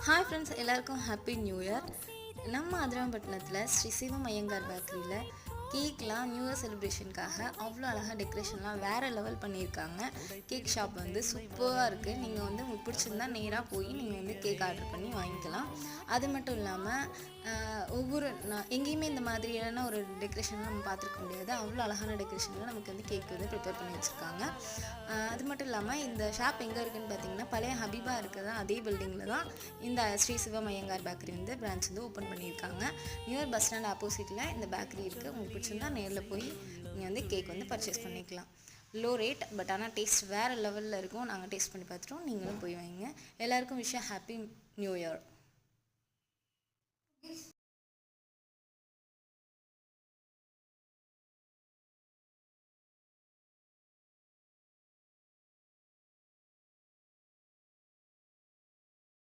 Hi friends, எல்லாருக்கும் happy new year. நம்ம அதிராம்பட்டினத்தில் ஸ்ரீ சிவம் ஐயங்கார் பேக்கரியில் கேக்லாம் நியூ இயர் செலிப்ரேஷனுக்காக அவ்வளோ அழகாக டெக்கரேஷன்லாம் வேறு லெவல் பண்ணியிருக்காங்க. கேக் ஷாப் வந்து சூப்பராக இருக்குது. நீங்கள் வந்து உங்களுக்கு பிடிச்சிருந்தா நேராக போய் நீங்கள் வந்து கேக் ஆர்டர் பண்ணி வாங்கிக்கலாம். அது மட்டும் இல்லாமல் எங்கேயுமே இந்த மாதிரியான ஒரு டெக்கரேஷன்லாம் நம்ம பார்த்துருக்க முடியாது. அவ்வளோ அழகான டெக்கரேஷனில் நமக்கு வந்து கேக் வந்து ப்ரிப்பேர் பண்ணி வச்சுருக்காங்க. அது மட்டும் இல்லாமல் இந்த ஷாப் எங்கே இருக்குதுன்னு பார்த்தீங்கன்னா, பழைய ஹபீபா இருக்கிறதா அதே பில்டிங்கில் தான் இந்த ஸ்ரீ சிவம் ஐயங்கார் பேக்கரி வந்து பிரான்ச் வந்து ஓப்பன் பண்ணியிருக்காங்க. நியூ இயர் பஸ் ஸ்டாண்ட் ஆப்போசிட்டில் இந்த பேக்கரி இருக்குது. உங்களுக்கு பிடிச்சிருந்தா நேரில் போய் நீங்கள் வந்து கேக் வந்து பர்ச்சேஸ் பண்ணிக்கலாம். லோ ரேட், பட் ஆனால் டேஸ்ட் வேறு லெவலில் இருக்கும். நாங்கள் டேஸ்ட் பண்ணி பார்த்துட்டோம். நீங்களும் போய் வாங்க. எல்லாருக்கும் விஷயம் ஹாப்பி நியூ இயர்.